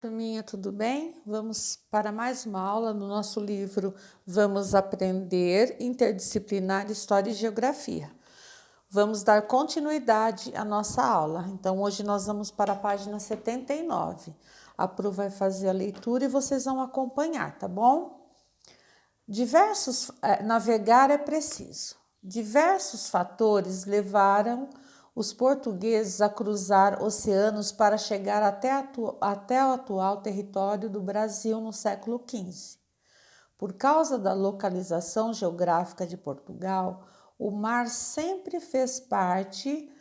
Turminha, tudo bem? Vamos para mais uma aula no nosso livro Vamos Aprender Interdisciplinar História e Geografia. Vamos dar continuidade à nossa aula. Então, hoje nós vamos para a página 79. A Pro vai fazer a leitura e vocês vão acompanhar, tá bom? Navegar é preciso. Diversos fatores levaram os portugueses a cruzar oceanos para chegar até o atual território do Brasil no século XV. Por causa da localização geográfica de Portugal, o mar sempre fez parte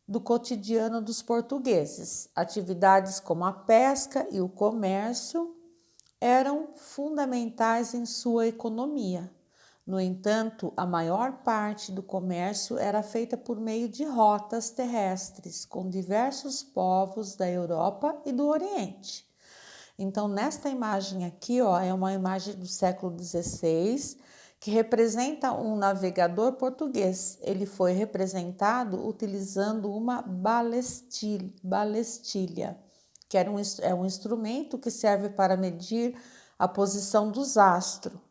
do cotidiano dos portugueses. Atividades como a pesca e o comércio eram fundamentais em sua economia. No entanto, a maior parte do comércio era feita por meio de rotas terrestres com diversos povos da Europa e do Oriente. Então, nesta imagem aqui, é uma imagem do século XVI que representa um navegador português. Ele foi representado utilizando uma balestilha, que é um instrumento que serve para medir a posição dos astros.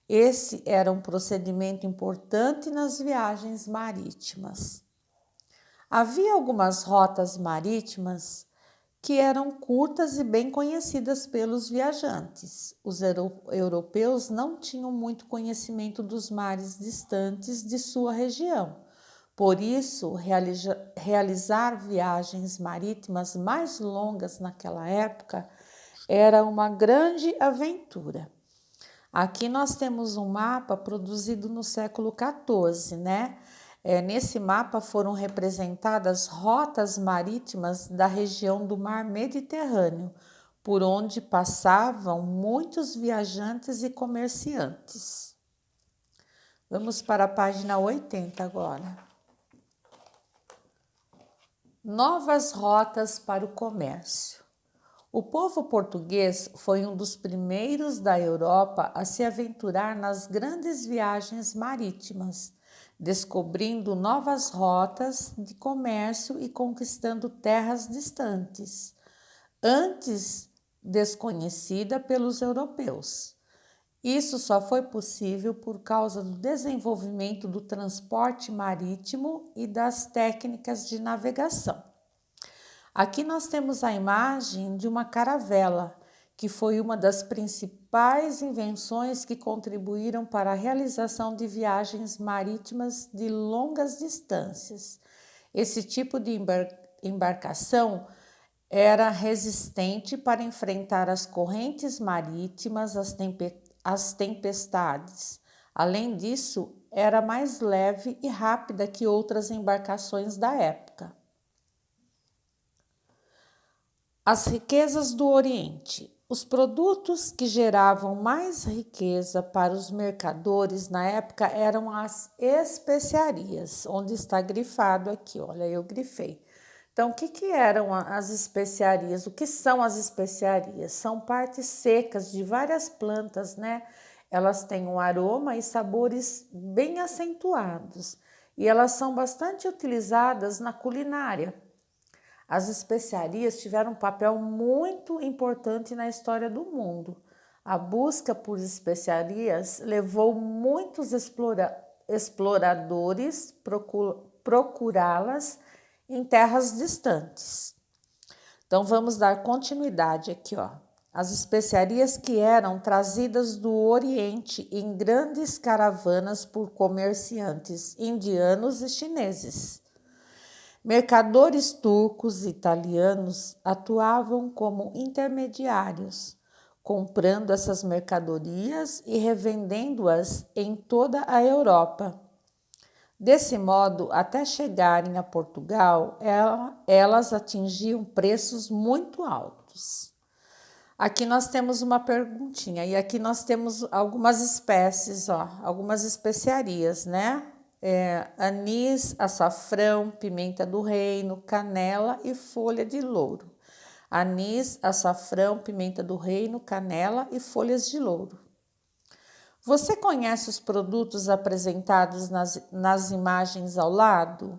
Esse era um procedimento importante nas viagens marítimas. Havia algumas rotas marítimas que eram curtas e bem conhecidas pelos viajantes. Os europeus não tinham muito conhecimento dos mares distantes de sua região. Por isso, realizar viagens marítimas mais longas naquela época era uma grande aventura. Aqui nós temos um mapa produzido no século XIV, né? Nesse mapa foram representadas rotas marítimas da região do Mar Mediterrâneo, por onde passavam muitos viajantes e comerciantes. Vamos para a página 80 agora. Novas rotas para o comércio. O povo português foi um dos primeiros da Europa a se aventurar nas grandes viagens marítimas, descobrindo novas rotas de comércio e conquistando terras distantes, antes desconhecida pelos europeus. Isso só foi possível por causa do desenvolvimento do transporte marítimo e das técnicas de navegação. Aqui nós temos a imagem de uma caravela, que foi uma das principais invenções que contribuíram para a realização de viagens marítimas de longas distâncias. Esse tipo de embarcação era resistente para enfrentar as correntes marítimas, as tempestades. Além disso, era mais leve e rápida que outras embarcações da época. As riquezas do Oriente. Os produtos que geravam mais riqueza para os mercadores na época eram as especiarias, onde está grifado aqui, olha, eu grifei. Então, o que eram as especiarias? O que são as especiarias? São partes secas de várias plantas, né? Elas têm um aroma e sabores bem acentuados e elas são bastante utilizadas na culinária. As especiarias tiveram um papel muito importante na história do mundo. A busca por especiarias levou muitos exploradores procurá-las em terras distantes. Então vamos dar continuidade aqui, As especiarias que eram trazidas do Oriente em grandes caravanas por comerciantes indianos e chineses. Mercadores turcos e italianos atuavam como intermediários, comprando essas mercadorias e revendendo-as em toda a Europa. Desse modo, até chegarem a Portugal, elas atingiam preços muito altos. Aqui nós temos uma perguntinha, e aqui nós temos algumas espécies, algumas especiarias, né? Anis, açafrão, pimenta do reino, canela e folha de louro. Anis, açafrão, pimenta do reino, canela e folhas de louro. Você conhece os produtos apresentados nas imagens ao lado?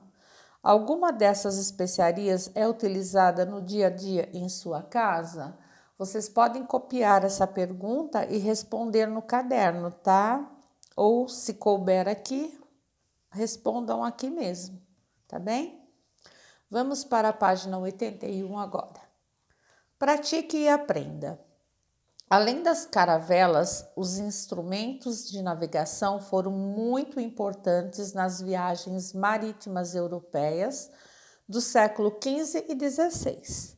Alguma dessas especiarias é utilizada no dia a dia em sua casa? Vocês podem copiar essa pergunta e responder no caderno, tá? Ou, se couber aqui, respondam aqui mesmo, tá bem? Vamos para a página 81 agora. Pratique e aprenda. Além das caravelas, os instrumentos de navegação foram muito importantes nas viagens marítimas europeias do século XV e XVI.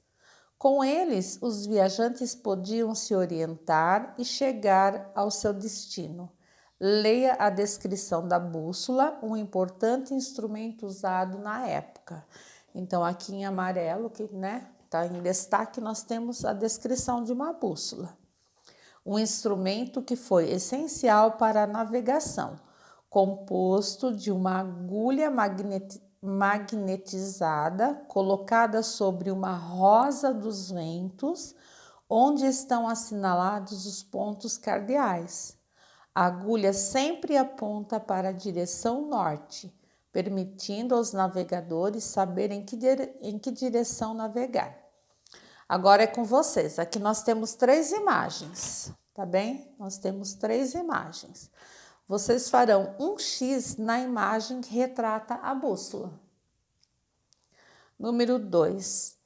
Com eles, os viajantes podiam se orientar e chegar ao seu destino. Leia a descrição da bússola, um importante instrumento usado na época. Então, aqui em amarelo, que está em destaque, nós temos a descrição de uma bússola. Um instrumento que foi essencial para a navegação, composto de uma agulha magnetizada colocada sobre uma rosa dos ventos, onde estão assinalados os pontos cardeais. A agulha sempre aponta para a direção norte, permitindo aos navegadores saberem em que direção navegar. Agora é com vocês. Aqui nós temos 3 imagens, tá bem? Nós temos 3 imagens. Vocês farão um X na imagem que retrata a bússola. Número 2.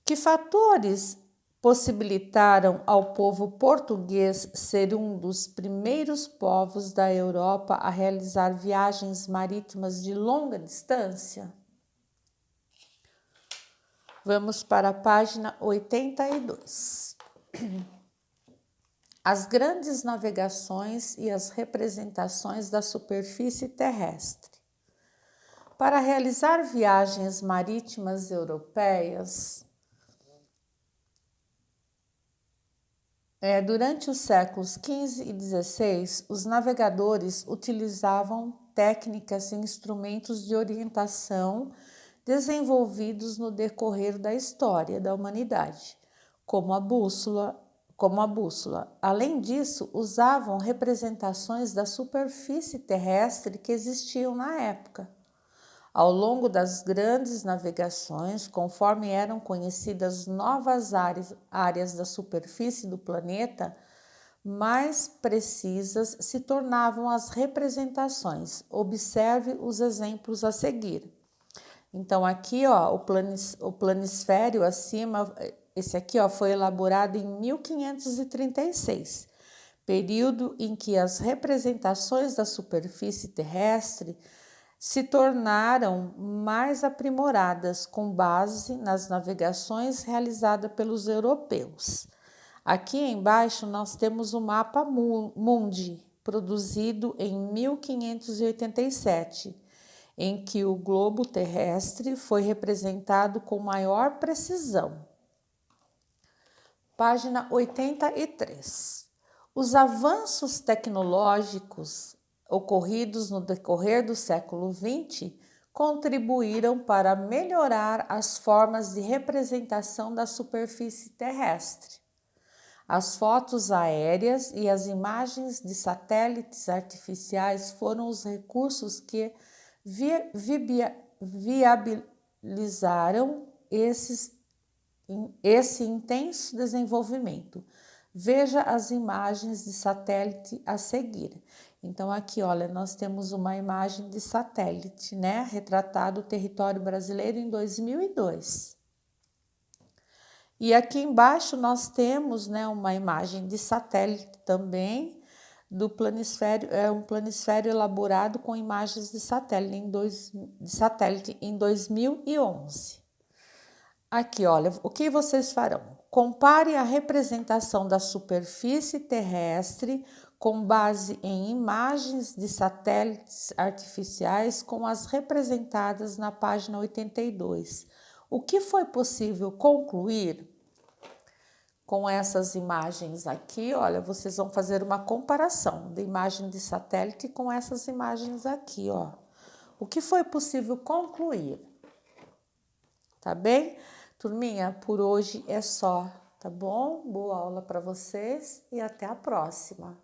Que fatores possibilitaram ao povo português ser um dos primeiros povos da Europa a realizar viagens marítimas de longa distância? Vamos para a página 82. As grandes navegações e as representações da superfície terrestre. Para realizar viagens marítimas europeias, durante os séculos XV e XVI, os navegadores utilizavam técnicas e instrumentos de orientação desenvolvidos no decorrer da história da humanidade, como a bússola. Além disso, usavam representações da superfície terrestre que existiam na época. Ao longo das grandes navegações, conforme eram conhecidas novas áreas da superfície do planeta, mais precisas se tornavam as representações. Observe os exemplos a seguir. Então, aqui, o planisfério acima, esse aqui, foi elaborado em 1536, período em que as representações da superfície terrestre se tornaram mais aprimoradas com base nas navegações realizadas pelos europeus. Aqui embaixo nós temos o mapa mundi, produzido em 1587, em que o globo terrestre foi representado com maior precisão. Página 83. Os avanços tecnológicos ocorridos no decorrer do século XX contribuíram para melhorar as formas de representação da superfície terrestre. As fotos aéreas e as imagens de satélites artificiais foram os recursos que viabilizaram esse intenso desenvolvimento. Veja as imagens de satélite a seguir. Então, aqui, olha, nós temos uma imagem de satélite, retratado o território brasileiro em 2002. E aqui embaixo nós temos, uma imagem de satélite também, do planisfério, um planisfério elaborado com imagens de satélite em 2011. Aqui, olha, o que vocês farão? Compare a representação da superfície terrestre com base em imagens de satélites artificiais com as representadas na página 82. O que foi possível concluir? Com essas imagens aqui, olha, vocês vão fazer uma comparação da imagem de satélite com essas imagens aqui, ó. O que foi possível concluir? Tá bem? Turminha, por hoje é só, tá bom? Boa aula para vocês e até a próxima.